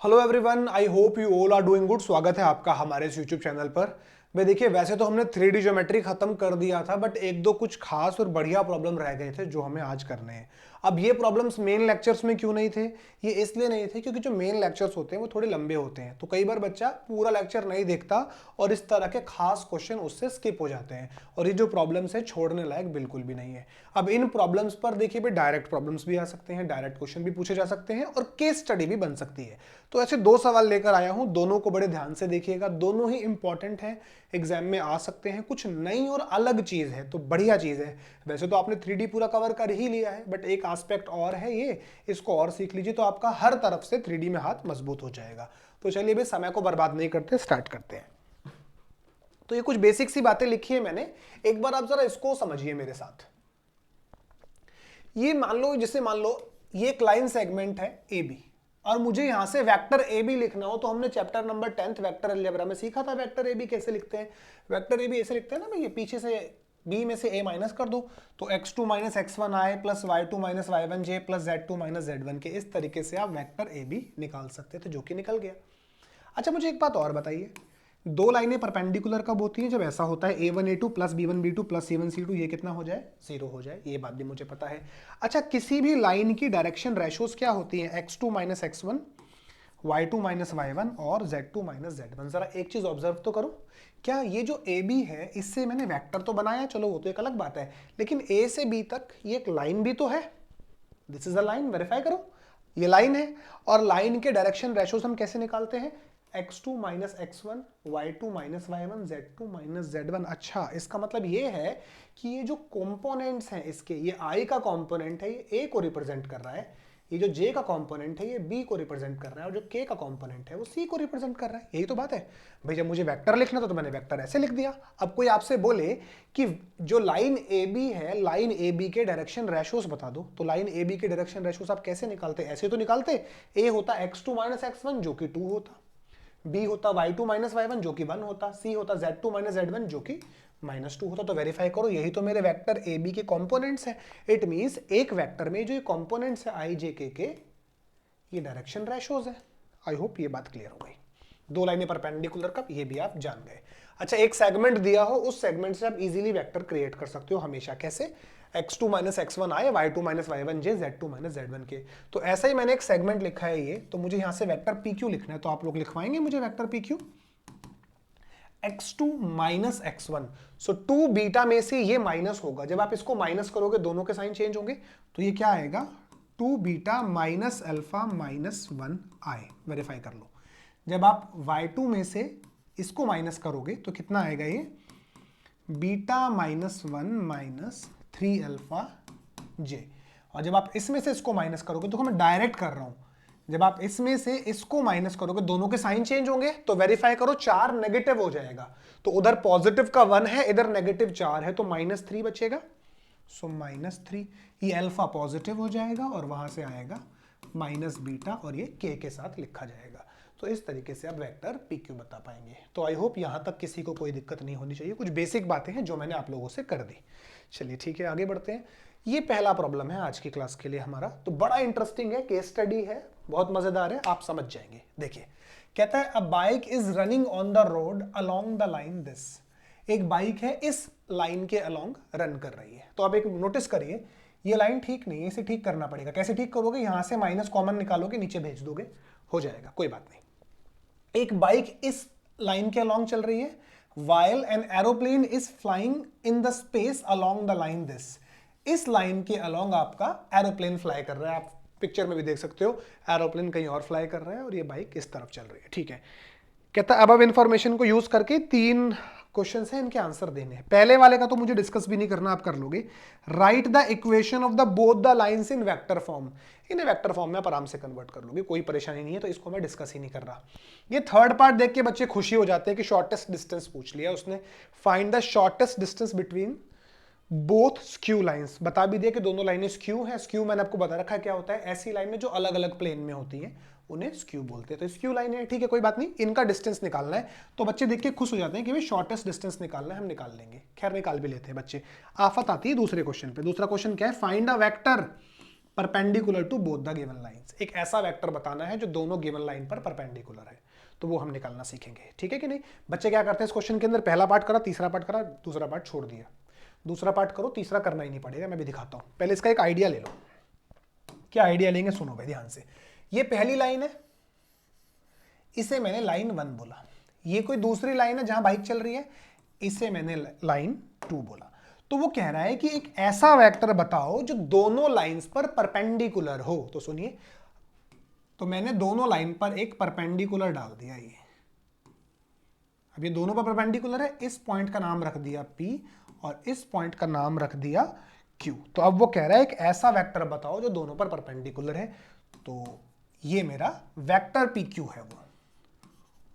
Hello everyone, I hope you all are doing good. स्वागत है आपका हमारे इस यूट्यूब चैनल पर। मैं देखिए, वैसे तो हमने 3D ज्योमेट्री खत्म कर दिया था, बट एक दो कुछ खास और बढ़िया प्रॉब्लम रह गए थे जो हमें आज करने हैं। अब ये प्रॉब्लम्स मेन लेक्चर्स में क्यों नहीं थे? ये इसलिए नहीं थे क्योंकि जो मेन लेक्चर्स होते हैं वो थोड़े लंबे होते हैं, तो कई बार बच्चा पूरा लेक्चर नहीं देखता और इस तरह के खास क्वेश्चन उससे स्किप हो जाते हैं, और ये जो प्रॉब्लम्स है छोड़ने लायक बिल्कुल भी नहीं है। अब इन प्रॉब्लम्स पर देखिए भाई, डायरेक्ट प्रॉब्लम्स भी आ सकते हैं, डायरेक्ट क्वेश्चन भी पूछे जा सकते हैं और केस स्टडी भी बन सकती है। तो ऐसे दो सवाल लेकर आया हूं, दोनों को बड़े ध्यान से देखिएगा, दोनों ही इंपॉर्टेंट हैं, एग्जाम में आ सकते हैं। कुछ नई और अलग चीज है तो बढ़िया चीज है। वैसे तो आपने 3D पूरा कवर कर ही लिया है, बट एक एस्पेक्ट और है ये, इसको और सीख लीजिए तो आपका हर तरफ से 3D में हाथ मजबूत हो जाएगा। तो चलिए भाई, समय को बर्बाद नहीं करते, स्टार्ट करते हैं। तो ये कुछ बेसिक सी बातें लिखी है मैंने, एक बार आप जरा इसको समझिए मेरे साथ। ये मान लो, जैसे मान लो ये एक लाइन सेगमेंट है ए बी, और मुझे यहां से वेक्टर ए बी लिखना हो, तो हमने chapter number 10th vector algebra में सीखा था वेक्टर ए बी कैसे लिखते हैं। वेक्टर ए बी ऐसे लिखते हैं ना भाई, ये पीछे से बी में से ए माइनस कर दो तो x2 माइनस एक्स आई प्लस y2 माइनस y1 जे प्लस z2 माइनस z1 के, इस तरीके से आप वेक्टर ए बी निकाल सकते थे, जो कि निकल गया। अच्छा, मुझे एक बात और बताइए, दो लाइनें परपेंडिकुलर कब होती हैं? जब ऐसा होता है a1 a2 plus b1 b2 plus c1 c2, ये कितना हो जाए? 0 हो जाए। ये बात भी मुझे पता है। अच्छा, किसी भी लाइन की डायरेक्शन रेशोज क्या होती हैं? x2 minus x1, y2 minus y1 और z2 माइनस z1। जरा एक चीज ऑब्जर्व तो करो, क्या ये जो ए बी है, इससे मैंने वेक्टर तो बनाया, चलो वो तो एक अलग बात है, लेकिन ए से बी तक ये एक लाइन भी तो है। This is a line, verify करो, ये लाइन है। और लाइन के डायरेक्शन रेशोज हम कैसे निकालते हैं? x2 minus x1, y2 minus y1, z2 minus z1। अच्छा, इसका मतलब ये है कि ये जो कंपोनेंट्स हैं इसके, ये i का कंपोनेंट है, ये a को रिप्रेजेंट कर रहा है, ये जो j का कंपोनेंट है ये b को रिप्रेजेंट कर रहा है, और जो k का कंपोनेंट है वो c को रिप्रेजेंट कर रहा है। यही तो बात है भाई, जब मुझे वेक्टर लिखना था तो मैंने वेक्टर ऐसे लिख दिया। अब कोई आपसे बोले कि जो लाइन ए बी है, लाइन ए बी के डायरेक्शन रेशोस बता दो, तो लाइन ए बी के डायरेक्शन रेशोस आप कैसे निकालते? ऐसे तो निकालते, a होता x2 माइनस x1 जो कि 2 होता, b होता y2 माइनस y1 जो कि 1 होता, c होता z2 माइनस z1 जो कि -2 होता। तो वेरीफाई करो, यही तो मेरे वेक्टर ए बी के कंपोनेंट्स हैं। इट मींस एक वेक्टर में जो ये कंपोनेंट्स है i j k के, ये डायरेक्शन रेशोज है। आई होप ये बात क्लियर हो गई। दो लाइनें परपेंडिकुलर कब, ये भी आप जान गए। अच्छा, एक सेगमेंट दिया हो, उस सेगमेंट से आप इजीली वेक्टर क्रिएट कर सकते हो हमेशा। कैसे? x2 माइनस x1 आए, y2 माइनस y1 जे, z2 माइनस z1 के। तो ऐसा ही मैंने एक सेगमेंट लिखा है ये, तो मुझे यहां से वेक्टर pq लिखना है, तो आप लोग लिखवाएंगे मुझे vector pq x2 minus x1। सो 2 बीटा में से ये माइनस होगा, जब आप इसको माइनस करोगे दोनों के साइन चेंज होंगे, तो ये क्या आएगा? 2 बीटा माइनस अल्फा माइनस 1 आई। वेरीफाई कर लो, जब आप y2 में से इसको माइनस करोगे तो कितना आएगा? ये बीटा माइनस 1 माइनस 3 अल्फा जे। और जब आप इसमें से इसको माइनस करोगे, तो मैं डायरेक्ट कर रहा हूं, जब आप इसमें से इसको माइनस करोगे दोनों के साइन चेंज होंगे, तो वेरीफाई करो 4 नेगेटिव हो जाएगा, तो उधर पॉजिटिव का 1 है, इधर नेगेटिव 4 है, तो -3 बचेगा। सो -3, ये अल्फा पॉजिटिव हो जाएगा और वहां से आएगा माइनस बीटा, और ये के साथ लिखा जाएगा। तो इस तरीके से आप वेक्टर PQ बता पाएंगे। तो आई होप यहां तक किसी को कोई दिक्कत नहीं होनी चाहिए। कुछ बेसिक बातें हैं जो मैंने आप लोगों से कर दी। चलिए ठीक है, आगे बढ़ते हैं। ये पहला प्रॉब्लम है आज की क्लास के लिए हमारा, तो बड़ा इंटरेस्टिंग है, केस स्टडी है, बहुत मजेदार है, आप समझ जाएंगे। देखिए, कहता है a bike is running on the road along the line this. एक बाइक है, इस लाइन के अलोंग रन कर रही है। तो आप एक नोटिस करिए, ये लाइन ठीक नहीं है, इसे ठीक करना पड़ेगा। कैसे ठीक करोगे? यहां से माइनस कॉमन निकालोगे, नीचे भेज दोगे, हो जाएगा, कोई बात नहीं। एक बाइक इस लाइन के अलोंग चल रही है, while an aeroplane is flying in the space along the line this। इस लाइन के अलोंग आपका एरोप्लेन फ्लाई कर रहा है, आप पिक्चर में भी देख सकते हो, एरोप्लेन कहीं और फ्लाई कर रहा है और ये बाइक इस तरफ चल रही है। ठीक है, कहता है अब इंफॉर्मेशन को यूज करके 3 क्वेश्चन है, इनके आंसर देने हैं। पहले वाले का तो मुझे डिस्कस भी नहीं करना, आप कर लोगे। Right the equation of the both the lines in vector form. इन्हें वेक्टर फॉर्म में आप आराम से कन्वर्ट कर लोगे, कोई परेशानी नहीं है, तो इसको मैं डिस्कस ही नहीं कर रहा। ये थर्ड पार्ट देख के बच्चे खुशी हो जाते हैं कि शॉर्टेस्ट डिस्टेंस पूछ लिया उसने। Find the shortest distance between both skew lines. बता भी दिया कि दोनों लाइनें स्क्यू हैं। स्क्यू मैंने आपको बता रखा है क्या होता है, ऐसी लाइनें जो अलग अलग प्लेन में होती हैं उन्हें स्क्यू बोलते हैं। तो स्क्यू लाइन है, ठीक है, कोई बात नहीं, इनका डिस्टेंस निकालना है। तो बच्चे देख के खुश हो जाते हैं कि भाई शॉर्टेस्ट डिस्टेंस निकालना है, हम निकाल लेंगे। खैर, निकाल भी लेते हैं बच्चे। आफत आती है दूसरे क्वेश्चन पे। दूसरा क्वेश्चन क्या है? Find a vector perpendicular to both the given lines. एक ऐसा वेक्टर बताना है जो दोनों गिवन लाइन पर परपेंडिकुलर है, तो वो हम निकालना सीखेंगे, ठीक है कि नहीं। बच्चे क्या करते हैं इस क्वेश्चन के अंदर, पहला पार्ट करा, तीसरा पार्ट करा, दूसरा पार्ट छोड़ दिया। दूसरा पार्ट करो, तीसरा करना ही नहीं पड़ेगा, मैं भी दिखाता हूं। पहले इसका एक आइडिया ले लो। क्या आइडिया लेंगे, सुनो भाई ध्यान से। ये पहली लाइन है, इसे मैंने लाइन 1 बोला। ये कोई दूसरी लाइन है जहां बाइक चल रही है, इसे मैंने लाइन 2 बोला। तो वो कह रहा है कि एक ऐसा वेक्टर बताओ जो दोनों लाइंस पर परपेंडिकुलर हो। तो सुनिए, तो मैंने दोनों लाइन पर एक परपेंडिकुलर डाल दिया। ये अब ये दोनों पर परपेंडिकुलर है, इस पॉइंट का नाम रख दिया P और इस पॉइंट का नाम रख दिया Q। तो अब वो कह रहा है एक ऐसा वेक्टर बताओ जो दोनों पर परपेंडिकुलर है। तो ये मेरा वेक्टर PQ है।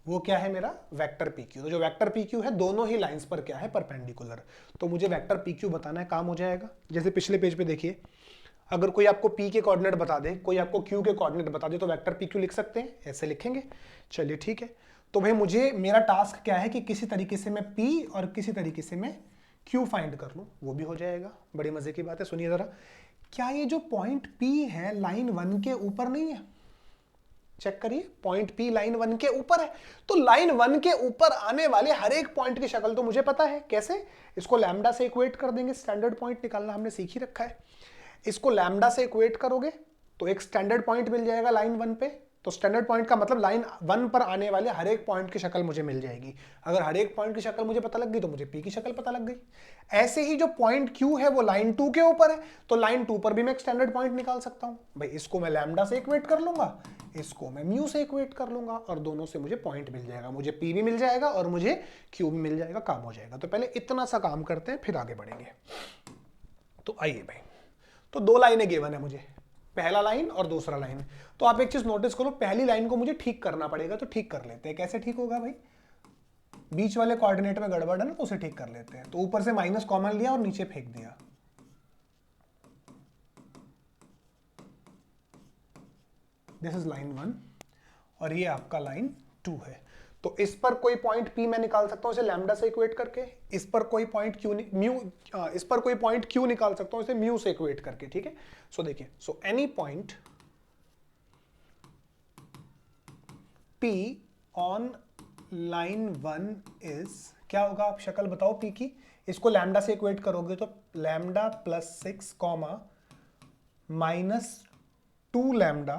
वो क्या है, मेरा वेक्टर PQ। तो जो वेक्टर PQ है दोनों ही लाइंस पर क्या है, परपेंडिकुलर। तो मुझे वेक्टर PQ बताना है, काम हो जाएगा। जैसे पिछले पेज पे देखिए, अगर कोई आपको P के कोऑर्डिनेट बता दे, कोई आपको Q के कोऑर्डिनेट बता दे, तो वेक्टर PQ लिख सकते हैं, ऐसे लिखेंगे। चलिए ठीक है। तो भाई मुझे, मेरा टास्क क्या है कि किसी तरीके से मैं P और किसी तरीके से मैं Q फाइंड कर लूं, वो भी हो जाएगा। बड़ी मजे की बात है, सुनिए जरा। क्या ये जो पॉइंट P है लाइन 1 के ऊपर नहीं है? चेक करिए, पॉइंट P लाइन 1 के ऊपर है। तो लाइन 1 के ऊपर आने वाले हर एक पॉइंट की शक्ल तो मुझे पता है। कैसे? इसको लैम्डा से इक्वेट कर देंगे, स्टैंडर्ड पॉइंट निकालना हमने सीख ही रखा है। इसको लैम्डा से इक्वेट करोगे तो एक स्टैंडर्ड पॉइंट मिल जाएगा लाइन 1 पे। तो स्टैंडर्ड पॉइंट का मतलब लाइन 1 पर आने वाले हर एक पॉइंट की शक्ल मुझे मिल जाएगी। अगर हर एक पॉइंट की शक्ल मुझे पता लग गई तो मुझे P की शक्ल पता लग गई। ऐसे ही जो पॉइंट Q है वो लाइन 2 के ऊपर है, तो लाइन 2 पर भी मैं एक स्टैंडर्ड पॉइंट निकाल सकता हूं। भाई इसको मैं लैम्डा से इक्वेट कर लूंगा, इसको मैं म्यू से इक्वेट कर लूंगा, और दोनों से मुझे पॉइंट मिल जाएगा। मुझे P भी मिल जाएगा और मुझे Q भी मिल जाएगा, काम हो जाएगा। तो पहले इतना सा काम करते हैं, फिर आगे बढ़ेंगे। तो आइए भाई, तो 2 लाइनें गिवन है मुझे, पहला लाइन और दूसरा लाइन। तो आप एक चीज नोटिस करो, पहली लाइन को मुझे ठीक करना पड़ेगा, तो ठीक कर लेते हैं। कैसे ठीक होगा भाई? बीच वाले कोऑर्डिनेट में गड़बड़ है ना, तो उसे ठीक कर लेते हैं। तो ऊपर से माइनस कॉमन लिया और नीचे फेंक दिया। दिस इज लाइन 1 और ये आपका लाइन 2 है। तो इस पर कोई पॉइंट P मैं निकाल सकता हूं इसे लैम्डा से इक्वेट करके, इस पर कोई पॉइंट Q म्यू, इस पर कोई पॉइंट Q निकाल सकता हूं इसे म्यू से इक्वेट करके, ठीक है। सो देखिए, so any point P on line 1 is, क्या होगा आप शक्ल बताओ P की। इसको लैम्डा से इक्वेट करोगे तो lambda plus 6 comma minus 2 lambda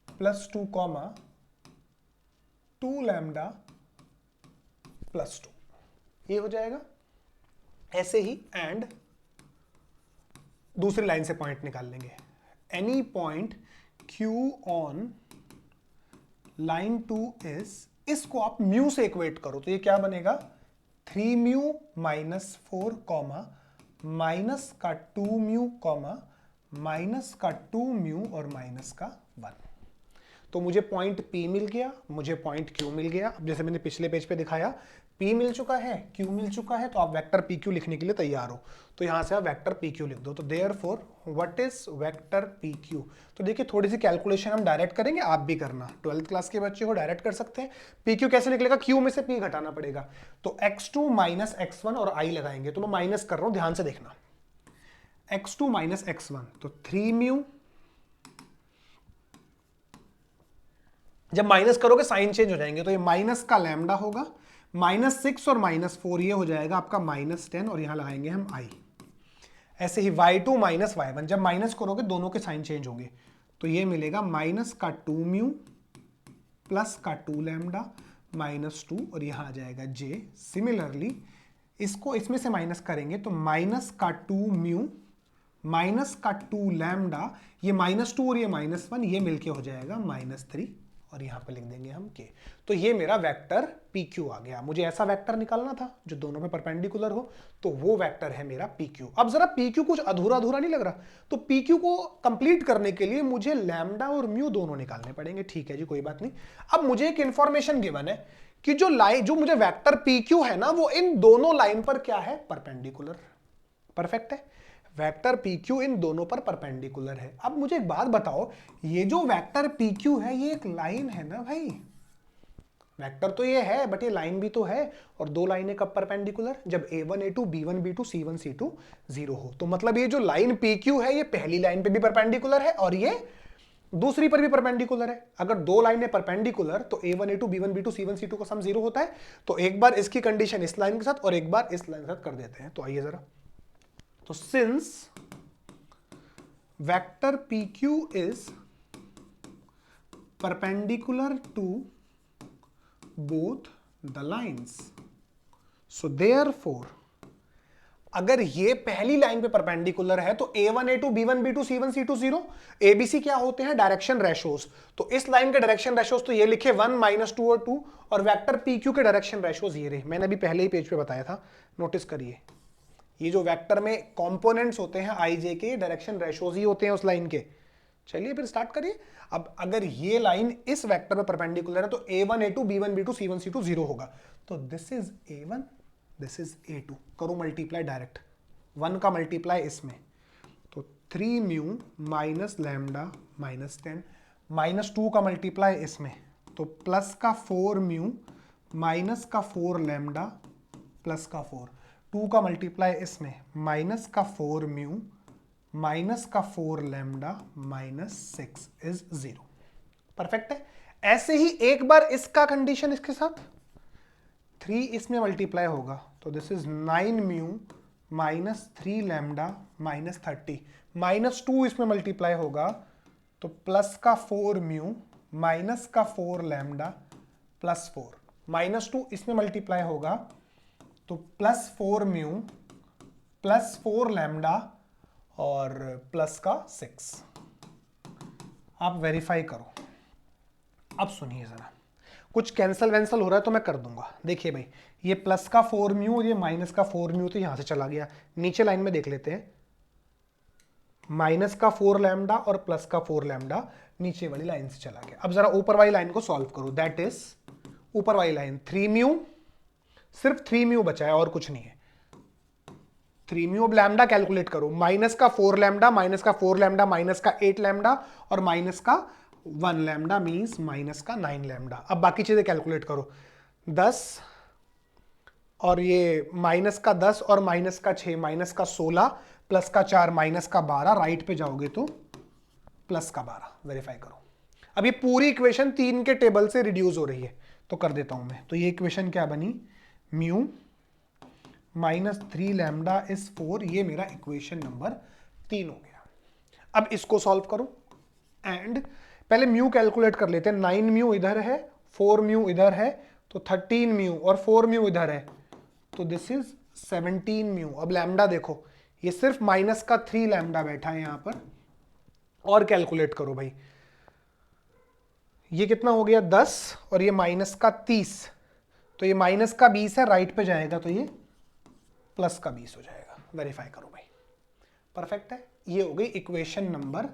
plus 2 comma 2 lambda plus 2, ये हो जाएगा। ऐसे ही एंड दूसरी लाइन से पॉइंट निकाल लेंगे। Any point Q on line 2 is, इसको आप म्यू से इक्वेट करो तो ये क्या बनेगा, 3 म्यू माइनस 4 कॉमा माइनस का 2 म्यू कॉमा माइनस का 2 म्यू और माइनस का 1। तो मुझे पॉइंट P मिल गया, मुझे पॉइंट Q मिल गया। अब जैसे मैंने पिछले पेज पे दिखाया, P मिल चुका है, Q मिल चुका है, तो आप वेक्टर PQ लिखने के लिए तैयार हो। तो यहां से आप वेक्टर PQ लिख दो। तो therefore what is vector PQ। तो देखिए थोड़ी सी कैलकुलेशन हम डायरेक्ट करेंगे, आप भी करना, 12th क्लास के बच्चे हो डायरेक्ट कर सकते हैं। PQ कैसे निकलेगा, Q में से P घटाना पड़ेगा। तो x2 माइनस x1 और I लगाएंगे। तो मैं माइनस कर रहा हूं, ध्यान से देखना। x2 माइनस x1 तो 3 म्यू, जब माइनस करोगे साइन चेंज हो जाएंगे, तो ये माइनस का लैम्डा होगा, माइनस 6 और माइनस 4 ये हो जाएगा आपका माइनस 10, और यहां लगाएंगे हम I। ऐसे ही y2 माइनस y1, जब माइनस करोगे दोनों के साइन चेंज होंगे, तो ये मिलेगा माइनस का 2 म्यू प्लस का 2 लैम्डा माइनस 2, और यहां आ जाएगा j। सिमिलरली इसको इसमें से माइनस करेंगे तो माइनस का 2 म्यू माइनस का 2 लैम्डा, ये माइनस 2 और ये माइनस 1, ये मिलके हो जाएगा माइनस 3, और यहां पे लिख देंगे हम k। तो ये मेरा वेक्टर PQ आ गया। मुझे ऐसा वेक्टर निकालना था जो दोनों में परपेंडिकुलर हो, तो वो वेक्टर है मेरा PQ। अब जरा PQ कुछ अधूरा अधूरा नहीं लग रहा, तो PQ को कंप्लीट करने के लिए मुझे लैम्डा और म्यू दोनों निकालने पड़ेंगे। ठीक है जी, कोई बात नहीं। अब मुझे एक इंफॉर्मेशन गिवन है कि जो लाइन, जो मुझे वेक्टर PQ है ना, वो इन दोनों लाइन पर क्या है, परपेंडिकुलर। परफेक्ट है, वेक्टर PQ इन दोनों पर परपेंडिकुलर है। अब मुझे एक बात बताओ, ये जो वेक्टर PQ है ये एक लाइन है ना भाई, वेक्टर तो ये है बट ये लाइन भी तो है, और दो लाइनें कब परपेंडिकुलर, जब a1 a2 b1 b2 c1 c2 0 हो। तो मतलब ये जो लाइन pq है ये पहली लाइन पे भी परपेंडिकुलर है और ये दूसरी पर भी परपेंडिकुलर है। अगर दो लाइनें परपेंडिकुलर तो a1 a2 b1 b2 c1 c2 का सम 0 होता है। तो एक बार इसकी कंडीशन इस लाइन के साथ और एक बार इस लाइन के साथ कर देते हैं। तो आइए जरा, तो since vector pq is perpendicular to both the lines, so therefore अगर ये पहली लाइन पे परपेंडिकुलर है तो a1 a2 b1 b2 c1 c2 0, abc क्या होते हैं, डायरेक्शन रेशोस। तो इस लाइन के डायरेक्शन रेशोस तो ये लिखे 1 -2 और 2, और वेक्टर pq के डायरेक्शन रेशोस ये रहे। मैंने अभी पहले ही पेज पे बताया था, नोटिस करिए। ये जो वेक्टर में कंपोनेंट्स होते हैं ij के, डायरेक्शन रेशोस ही होते हैं उस लाइन के। चलिए फिर स्टार्ट करिए। अब अगर ये लाइन इस वेक्टर में परपेंडिकुलर है तो a1 a2 b1 b2 c1 c2 0 होगा। तो this is a1, this is a2, करो मल्टीप्लाई डायरेक्ट, 1 का मल्टीप्लाई इसमें, तो 3 म्यू माइनस लैम्डा माइनस 10, -2 का मल्टीप्लाई इसमें, तो प्लस का 4 म्यू माइनस का 4 लैम्डा प्लस का 4, 2 का मल्टीप्लाई इसमें, माइनस का 4 म्यू माइनस का 4 लैम्डा माइनस 6 इज 0। परफेक्ट है। ऐसे ही एक बार इसका कंडीशन इसके साथ, 3 इसमें मल्टीप्लाई होगा तो this is 9 mu minus 3 lambda minus 30, -2 इसमें मल्टीप्लाई होगा तो प्लस का 4 म्यू माइनस का 4 लैम्डा प्लस 4, -2 इसमें मल्टीप्लाई होगा तो प्लस 4 म्यू प्लस 4 लैम्डा और प्लस का 6। आप वेरीफाई करो। अब सुनिए जरा, कुछ कैंसल वैंसल हो रहा है तो मैं कर दूंगा। देखिए भाई, ये प्लस का 4 म्यू और ये माइनस का 4 म्यू तो यहां से चला गया। नीचे लाइन में देख लेते हैं, माइनस का 4 लैम्डा और प्लस का 4 लैम्डा नीचे वाली लाइन से चला गया। अब जरा ऊपर वाली लाइन को सॉल्व करो, दैट इज ऊपर वाली लाइन 3 म्यू, सिर्फ 3 म्यू बचा है और कुछ नहीं है। 3 म्यू, अब लैम्डा कैलकुलेट करो, माइनस का 4 लैम्डा माइनस का 4 लैम्डा माइनस का 8 लैम्डा और माइनस का 1 लैम्डा मींस माइनस का 9 लैम्डा। अब बाकी चीजें कैलकुलेट करो, 10 और ये माइनस का 10 और माइनस का 6 माइनस का 16 प्लस का 4 माइनस का 12, राइट पे जाओगे तो प्लस का 12। वेरीफाई करो। अब ये पूरी इक्वेशन 3 के टेबल से रिड्यूस हो रही है तो कर देता हूं मैं। तो ये इक्वेशन क्या बनी, म्यू -3 लैम्डा इज 4, ये मेरा इक्वेशन नंबर 3 हो गया। अब इसको सॉल्व करो एंड पहले म्यू कैलकुलेट कर लेते हैं। 9 म्यू इधर है, 4 म्यू इधर है, तो 13 म्यू और 4 म्यू इधर है, तो दिस इज 17 म्यू। अब लैम्डा देखो, ये सिर्फ माइनस का 3 लैम्डा बैठा है यहां पर, और कैलकुलेट करो भाई, ये कितना हो गया 10 और ये माइनस का 30, तो ये माइनस का 20 है, राइट पे जाएगा तो ये प्लस का 20 हो जाएगा। वेरीफाई करो भाई, परफेक्ट है। ये हो गई इक्वेशन नंबर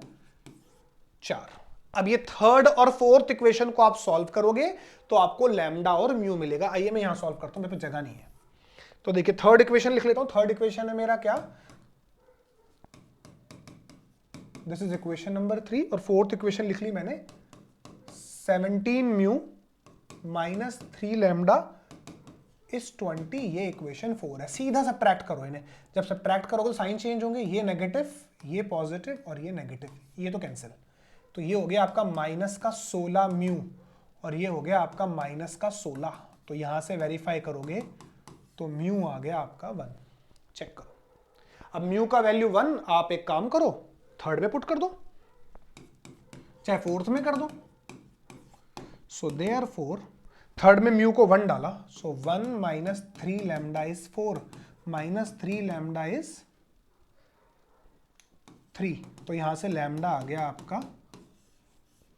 4। अब ये थर्ड और फोर्थ इक्वेशन को आप सॉल्व करोगे तो आपको लैम्डा और म्यू मिलेगा। आइए मैं यहां सॉल्व करता हूं, मेरे पे जगह नहीं है। तो देखिए थर्ड इक्वेशन लिख लेता हूं। थर्ड इक्वेशन है मेरा क्या, दिस इज इक्वेशन नंबर 3, और फोर्थ इक्वेशन लिख ली मैंने 17 म्यू माइनस 3 लैम्डा इस 20, ये इक्वेशन 4 है। सीधा सब्ट्रैक्ट करो इन्हें, जब सब्ट्रैक्ट करोगे तो साइन चेंज होंगे, ये नेगेटिव ये पॉजिटिव और ये नेगेटिव, ये तो कैंसिल। तो ये हो गया आपका माइनस का 16 म्यू और ये हो गया आपका माइनस का 16। तो यहां से वेरीफाई करोगे तो म्यू आ गया आपका 1। चेक करो। अब म्यू का वैल्यू 1, आप एक काम करो, थर्ड में पुट कर दो चाहे फोर्थ में कर दो। सो देयरफॉर थर्ड में म्यू को 1 डाला, सो 1 minus 3 lambda is 4 minus 3 lambda is 3, तो यहां से लैम्डा आ गया आपका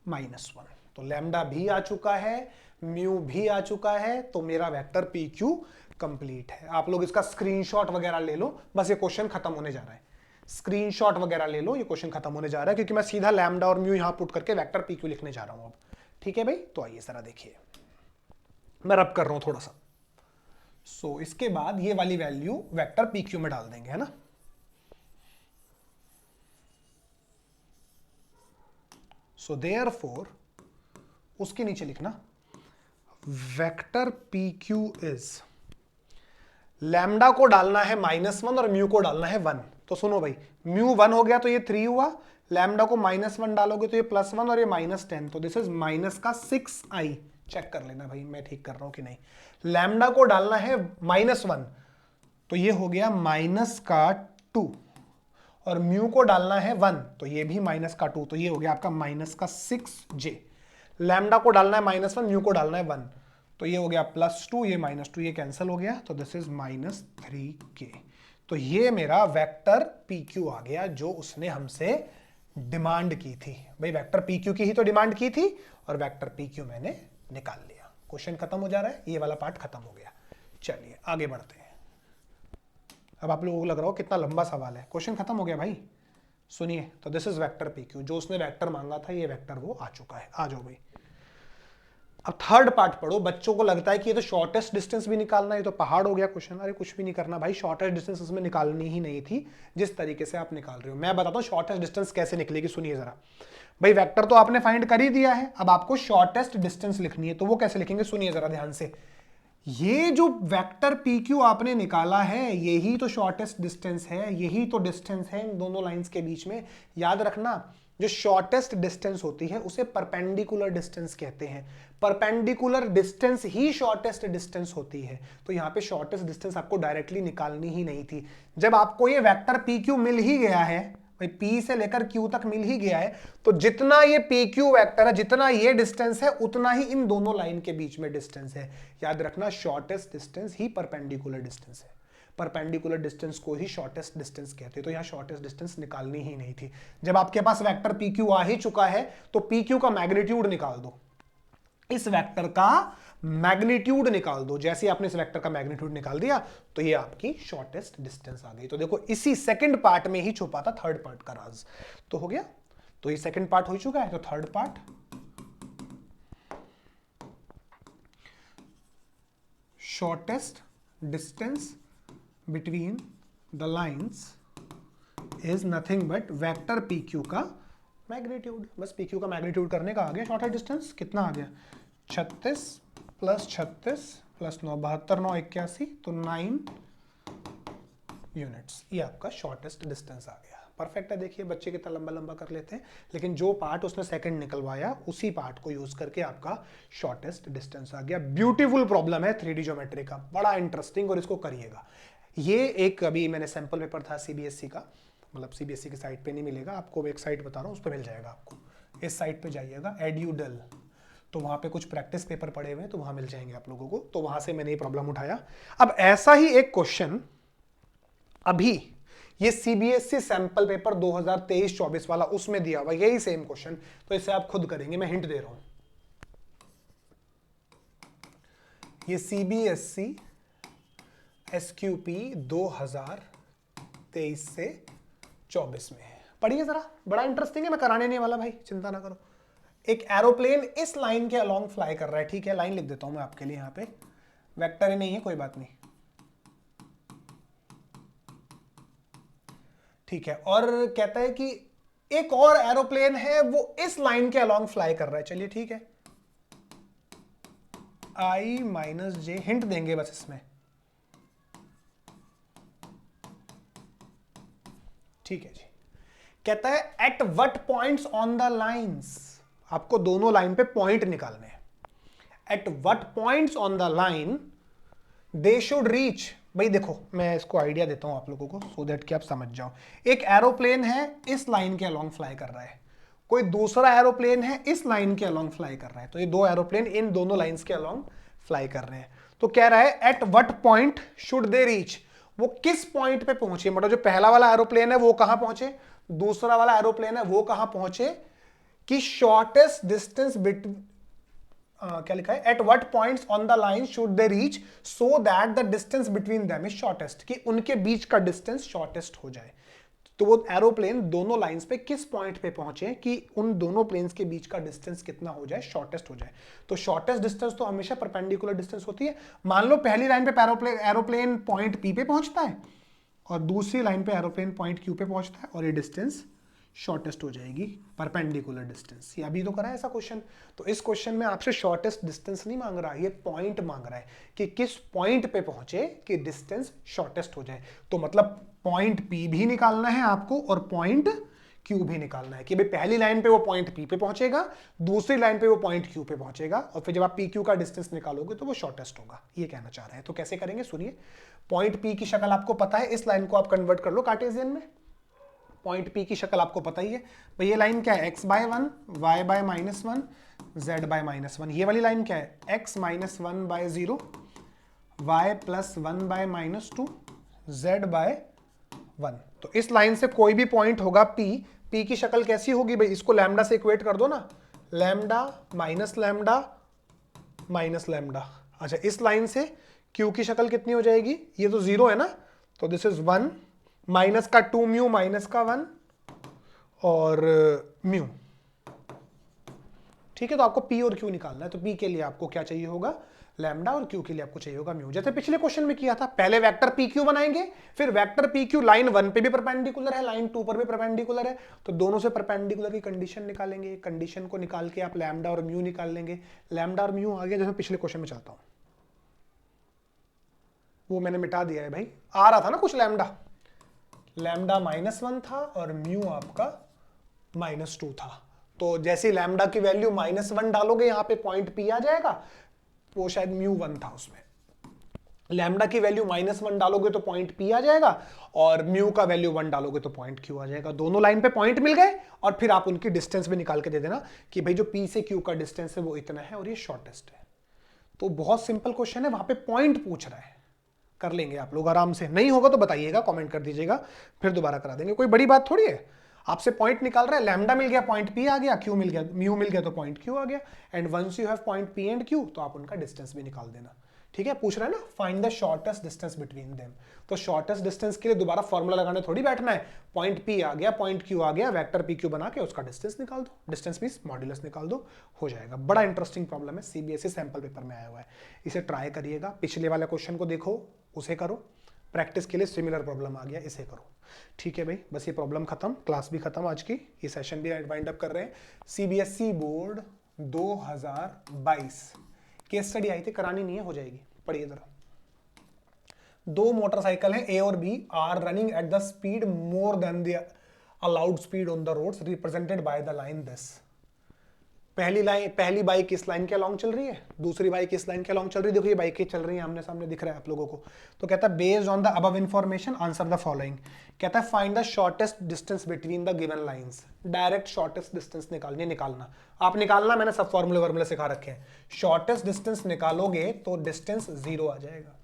-1। तो लैम्डा भी आ चुका है, म्यू भी आ चुका है, तो मेरा वेक्टर पी क्यू कंप्लीट है। आप लोग इसका स्क्रीनशॉट वगैरह ले लो, बस ये क्वेश्चन खत्म होने जा रहा है। स्क्रीनशॉट वगैरह ले लो, ये क्वेश्चन खत्म होने जा रहा है, क्योंकि मैं सीधा लैम्डा और म्यू यहां पुट करके वेक्टर पी क्यू लिखने जा रहा हूं अब। ठीक है भाई, तो आइए जरा देखिए, मैं रब कर रहा हूं थोड़ा सा। सो इसके बाद ये वाली वैल्यू वेक्टर पी क्यू में डाल देंगे, है ना। सो देयरफॉर उसके नीचे लिखना vector P Q is, lambda को डालना है -1 और म्यू को डालना है 1। तो सुनो भाई, म्यू 1 हो गया तो ये 3 हुआ, लैम्डा को -1 डालोगे तो ये +1 और ये -10, तो दिस इज माइनस का 6i। चेक कर लेना भाई मैं ठीक कर रहा हूं कि नहीं। लैम्डा को डालना है -1 तो ये हो गया माइनस का 2, और म्यू को डालना है 1 तो ये भी माइनस का 2, तो ये हो गया आपका माइनस का 6j। लैम्डा को डालना है -1, म्यू को डालना है 1, तो ये हो गया +2, ये -2, ये कैंसिल हो गया, तो दिस इज -3k। तो ये मेरा वेक्टर PQ आ गया जो उसने हमसे डिमांड की थी। भाई वेक्टर PQ की ही तो डिमांड की थी और वेक्टर PQ मैंने निकाल लिया। क्वेश्चन खत्म हो जा रहा है, ये वाला पार्ट खत्म हो गया। चलिए आगे बढ़ते हैं। अब आप लोगों को लग रहा हो कितना लंबा सवाल है, क्वेश्चन खत्म हो गया भाई। सुनिए, तो दिस इज वेक्टर PQ, जो उसने वेक्टर मांगा था ये वेक्टर वो आ चुका है। आ जाओ भाई, अब थर्ड पार्ट पढ़ो। बच्चों को लगता है कि ये तो शॉर्टेस्ट डिस्टेंस भी निकालना है, ये तो पहाड़ हो गया क्वेश्चन। अरे कुछ भी नहीं करना भाई, शॉर्टेस्ट डिस्टेंस इसमें निकालनी ही नहीं थी जिस तरीके से आप निकाल रहे हो। मैं बताता हूँ शॉर्टेस्ट डिस्टेंस कैसे निकलेगी, सुनिए जरा। भाई वेक्टर तो आपने फाइंड कर ही दिया है, अब आपको शॉर्टेस्ट डिस्टेंस लिखनी है, तो वो कैसे लिखेंगे सुनिए जरा ध्यान से। ये जो वेक्टर PQ आपने निकाला है यही तो शॉर्टेस्ट डिस्टेंस है, यही तो डिस्टेंस है इन दोनों लाइंस के बीच में। याद रखना, जो शॉर्टेस्ट डिस्टेंस होती है उसे परपेंडिकुलर डिस्टेंस कहते हैं। परपेंडिकुलर डिस्टेंस ही शॉर्टेस्ट डिस्टेंस होती है। तो यहां पे शॉर्टेस्ट डिस्टेंस आपको डायरेक्टली निकालनी ही नहीं थी। जब आपको ये वेक्टर PQ मिल ही गया है, भाई P से लेकर Q तक मिल ही गया है, तो जितना ये PQ वेक्टर है, जितना ये डिस्टेंस है, उतना ही इन दोनों लाइन के बीच में डिस्टेंस है। याद रखना, शॉर्टेस्ट डिस्टेंस ही परपेंडिकुलर डिस्टेंस है। परपेंडिकुलर डिस्टेंस को ही शॉर्टेस्ट डिस्टेंस कहते हैं। तो यहाँ शॉर्टेस्ट डिस्टेंस निकालनी ही नहीं थी। जब आपके पास वेक्टर PQ आ ही चुका है तो PQ का मैग्नीट्यूड निकाल दो, इस वेक्टर का मैग्नीट्यूड निकाल दो। जैसे आपने इस वेक्टर का मैग्नीट्यूड निकाल दिया तो ये आपकी शॉर्टेस्ट डिस्टेंस आ गई। तो देखो इसी सेकंड पार्ट में ही छुपा था थर्ड पार्ट का राज। तो हो गया, तो ये सेकंड पार्ट हो चुका है। तो third part, shortest distance between the lines is nothing but vector PQ का मैग्नीट्यूड। बस PQ का मैग्नीट्यूड करने का आ गया शॉर्टेस्ट डिस्टेंस। कितना आ गया, 36 + 36 + 9, 72, 9, 81, तो 9 यूनिट्स। ये आपका शॉर्टेस्ट डिस्टेंस आ गया। परफेक्ट है। देखिए बच्चे कितना लंबा लंबा कर लेते हैं, लेकिन जो पार्ट उसने सेकंड निकलवाया उसी पार्ट को यूज करके आपका शॉर्टेस्ट डिस्टेंस आ गया। ब्यूटीफुल प्रॉब्लम है 3D ज्योमेट्री का, बड़ा इंटरेस्टिंग, और इसको करिएगा। ये एक अभी मैंने सैंपल पेपर था CBSE का, मतलब CBSE की साइट पे नहीं मिलेगा आपको, एक साइट बता रहा हूँ उस पर मिल जाएगा आपको। इस साइट पे जाइएगा EduDull, तो वहाँ पे कुछ प्रैक्टिस पेपर पड़े हुए हैं, तो वहाँ मिल जाएंगे आप लोगों को। तो वहाँ से मैंने ये प्रॉब्लम उठाया। अब ऐसा ही एक क्वेश्चन अभी ये CBSE सैंपल पेपर 2023-24 वाला, उसमें दिया हुआ यही सेम क्वेश्चन। तो इसे आप खुद करेंगे, मैं हिंट दे रहा हूं। ये CBSE SQP 2023 से 24 में है। पढ़िए जरा, बड़ा इंटरेस्टिंग है, मैं कराने नहीं वाला भाई, चिंता ना करो। एक एरोप्लेन इस लाइन के अलोंग फ्लाई कर रहा है, ठीक है। लाइन लिख देता हूं मैं आपके लिए, यहां पे वेक्टर ही नहीं है, कोई बात नहीं, ठीक है। और कहता है कि एक और एरोप्लेन है वो इस लाइन के अलोंग फ्लाई कर रहा है। चलिए ठीक है, I - J, हिंट देंगे बस इसमें, ठीक है जी। कहता है at what points on the lines, आपको दोनों लाइन पे पॉइंट निकालने हैं। At what points on the line they should reach. भाई देखो मैं इसको आइडिया देता हूं आप लोगों को, सो दैट कि आप समझ जाओ। एक एरोप्लेन है इस लाइन के अलोंग फ्लाई कर रहा है, कोई दूसरा एरोप्लेन है इस लाइन के अलोंग फ्लाई कर रहा है। तो ये दो एरोप्लेन इन दोनों लाइंस के अलोंग फ्लाई कर रहे हैं। तो कह रहा है at what point should they reach, वो किस पॉइंट पे पहुंचे। मतलब जो पहला वाला एरोप्लेन है वो कहां पहुंचे, दूसरा वाला एरोप्लेन है वो कहां पहुंचे, कि शॉर्टेस्ट डिस्टेंस बिटवीन, क्या लिखा है, at what points on the line should they reach so that the distance between them is shortest, कि उनके बीच का डिस्टेंस शॉर्टेस्ट हो जाए। तो वो एरोप्लेन दोनों लाइंस पे किस पॉइंट पे पहुंचे कि उन दोनों प्लेन्स के बीच का डिस्टेंस कितना हो जाए, शॉर्टेस्ट हो जाए। तो शॉर्टेस्ट डिस्टेंस तो हमेशा परपेंडिकुलर डिस्टेंस होती है। मान लो पहली लाइन पे एरोप्लेन पॉइंट P पे पहुंचता है और दूसरी लाइन पे एरोप्लेन पॉइंट Q पे पहुंचता है, और ये डिस्टेंस शॉर्टेस्ट हो जाएगी परपेंडिकुलर डिस्टेंस। ये अभी तो करा है ऐसा क्वेश्चन। तो इस क्वेश्चन में आपसे शॉर्टेस्ट डिस्टेंस नहीं मांग रहा, ये पॉइंट मांग रहा है कि किस पॉइंट पे पहुंचे कि डिस्टेंस शॉर्टेस्ट हो जाए। तो मतलब पॉइंट P भी निकालना है आपको और पॉइंट Q भी निकालना है कि भाई पहली लाइन पे वो पॉइंट P पे पहुंचेगा, दूसरी लाइन पे वो पॉइंट Q पे पहुंचेगा, और फिर जब आप PQ का डिस्टेंस निकालोगे तो वो शॉर्टेस्ट होगा। ये कहना चाह रहे हैं। तो कैसे करेंगे सुनिए। पॉइंट P की शक्ल आपको पता है, इस लाइन को आप कन्वर्ट कर लो कार्टेशियन में। पॉइंट P की शक्ल आपको पता ही है भाई, ये लाइन क्या है, x/1, y/-1, z/-1। ये वाली लाइन क्या है, x-1/0, y+1/-2, z/1। तो इस लाइन से कोई भी पॉइंट होगा P की शक्ल कैसी होगी भाई, इसको लैम्डा से इक्वेट कर दो ना, lambda minus lambda minus lambda. अच्छा, इस लाइन से Q की शक्ल कितनी हो जाएगी, ये तो 0 है ना, तो दिस इज 1, माइनस का 2 म्यू माइनस का 1 और म्यू। ठीक है, तो आपको P और Q निकालना है। तो P के लिए आपको क्या चाहिए होगा, लैम्डा, और Q के लिए आपको चाहिए होगा म्यू। जैसे पिछले क्वेश्चन में किया था, पहले वेक्टर PQ बनाएंगे, फिर वेक्टर PQ लाइन 1 पे भी परपेंडिकुलर है, लाइन 2 पर भी परपेंडिकुलर है, तो दोनों से परपेंडिकुलर की कंडीशन निकालेंगे। कंडीशन को निकाल के आप लैम्डा और म्यू निकाल लेंगे। लैम्डा और म्यू आ गया, जैसे पिछले क्वेश्चन में चाहता हूं, वो मैंने मिटा दिया है भाई, आ रहा था ना कुछ लैम्डा, लैम्डा -1 था और म्यू आपका -2 था। तो जैसे लैम्डा की वैल्यू -1 डालोगे यहां पे पॉइंट P आ जाएगा, वो शायद म्यू 1 था उसमें। लैम्डा की वैल्यू -1 डालोगे तो पॉइंट P आ जाएगा, और म्यू का वैल्यू 1 डालोगे तो पॉइंट Q आ जाएगा। दोनों लाइन पे पॉइंट मिल गए, और फिर आप उनकी डिस्टेंस भी निकाल के दे देना कि भाई जो P से Q का डिस्टेंस है वो इतना है और ये शॉर्टेस्ट है। तो बहुत सिंपल क्वेश्चन है, वहां पे पॉइंट पूछ रहा है, कर लेंगे आप लोग आराम से। नहीं होगा तो बताइएगा, कमेंट कर दीजिएगा, फिर दोबारा करा देंगे, कोई बड़ी बात थोड़ी है। आपसे पॉइंट निकाल रहा है, लैम्डा मिल गया पॉइंट P आ गया, Q मिल गया, म्यू मिल गया तो पॉइंट Q आ गया, and once you have point P and Q तो आप उनका डिस्टेंस भी निकाल देना। ठीक है, पूछ रहा है ना find the shortest distance between them. तो शॉर्टेस्ट डिस्टेंस के लिए दोबारा फॉर्मूला लगाने थोड़ी बैठना है, पॉइंट P आ गया, पॉइंट Q आ गया, वेक्टर PQ बना के उसका डिस्टेंस निकाल दो, डिस्टेंस मींस मॉड्यूलस निकाल दो, हो जाएगा। बड़ा इंटरेस्टिंग प्रॉब्लम है, सीबीएसई सैंपल पेपर में आया हुआ है, इसे ट्राई करिएगा। पिछले वाले क्वेश्चन को देखो, उसे करो, प्रैक्टिस के लिए सिमिलर प्रॉब्लम आ गया, इसे करो। ठीक है भाई, बस ये प्रॉब्लम खत्म, क्लास भी खत्म आज की, ये सेशन भी वाइंड अप कर रहे हैं। सीबीएसई बोर्ड 2022 केस स्टडी आई थी, करानी नहीं है, हो जाएगी, पढ़िए जरा। दो मोटरसाइकिल हैं ए और B are running at the speed more than the allowed speed on the roads represented by the line this. पहली बाइक इस लाइन के अलोंग चल रही है, दूसरी बाइक इस लाइन के अलोंग चल रही है। देखो ये बाइकें चल रही हैं, आमने सामने दिख रहा है आप लोगों को। तो कहता है based on the above information answer the following. कहता है find the shortest distance between the given lines. Direct shortest distance निकालना आप निकालना, मैंने सब फॉर्मूले वर्मूले सिखा रखे हैं। शॉर्टेस्ट डिस्टेंस निकालोगे तो डिस्टेंस 0 आ जाएगा,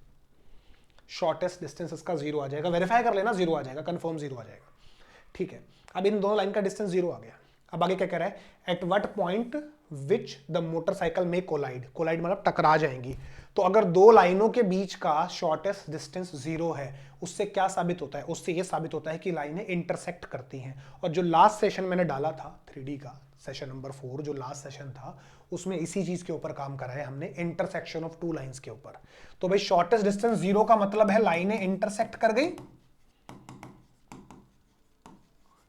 शॉर्टेस्ट डिस्टेंस इसका 0 आ जाएगा, वेरीफाई कर लेना 0 आ जाएगा, कंफर्म 0 आ जाएगा। ठीक है, अब इन दोनों लाइन का डिस्टेंस 0 आ गया। अब आगे क्या कह रहा है, at what point which the motorcycle में कोलाइड, कोलाइड मतलब टकरा जाएंगी। तो अगर दो लाइनों के बीच का शॉर्टेस्ट डिस्टेंस 0 है, उससे क्या साबित होता है, उससे यह साबित होता है कि लाइनें इंटरसेक्ट करती हैं। और जो लास्ट सेशन मैंने डाला था 3D का, सेशन नंबर 4 जो लास्ट सेशन था, उसमें इसी चीज के ऊपर काम करा है हमने, इंटरसेक्शन ऑफ टू लाइंस के ऊपर। तो भाई शॉर्टेस्ट डिस्टेंस 0 का मतलब है लाइनें इंटरसेक्ट कर गई।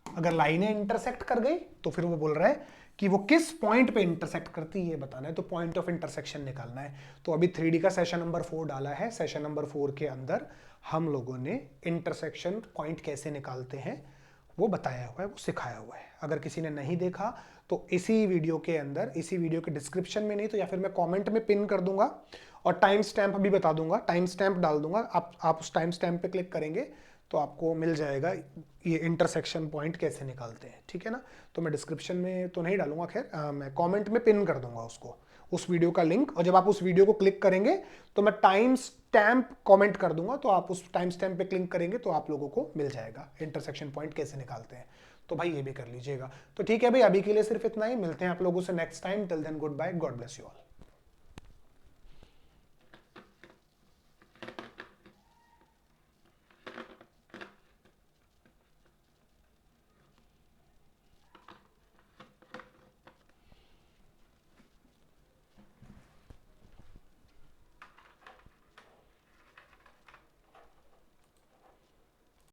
अगर लाइनें इंटरसेक्ट कर गई तो फिर वो बोल रहा है कि वो किस पॉइंट पे इंटरसेक्ट करती है बताना है, तो पॉइंट ऑफ इंटरसेक्शन निकालना है। तो अभी 3D का सेशन नंबर 4 डाला है, सेशन नंबर 4 के अंदर हम लोगों ने इंटरसेक्शन पॉइंट कैसे निकालते हैं वो बताया हुआ है, वो सिखाया हुआ है। अगर किसी ने नहीं देखा तो इसी वीडियो के अंदर, इसी वीडियो के डिस्क्रिप्शन में नहीं तो या फिर मैं कमेंट में पिन कर दूंगा, और टाइम स्टैम्प भी बता दूंगा, टाइम स्टैम्प डाल दूंगा। आप उस टाइम स्टैम्प पे क्लिक करेंगे तो आपको मिल जाएगा ये इंटरसेक्शन पॉइंट कैसे निकालते हैं। ठीक है ना, तो मैं डिस्क्रिप्शन में तो नहीं डालूंगा, खैर मैं कमेंट में पिन कर दूंगा उसको, उस वीडियो का लिंक। और जब आप उस वीडियो को क्लिक करेंगे तो मैं टाइम स्टैम्प कमेंट कर दूंगा, तो आप उस टाइम स्टैम्प पे क्लिक करेंगे तो आप लोगों को मिल जाएगा इंटरसेक्शन पॉइंट कैसे निकालते हैं। तो भाई ये भी कर लीजिएगा। तो ठीक है भाई, अभी के लिए सिर्फ इतना ही, मिलते हैं आप लोगों से next time. Till then good bye, God bless you all.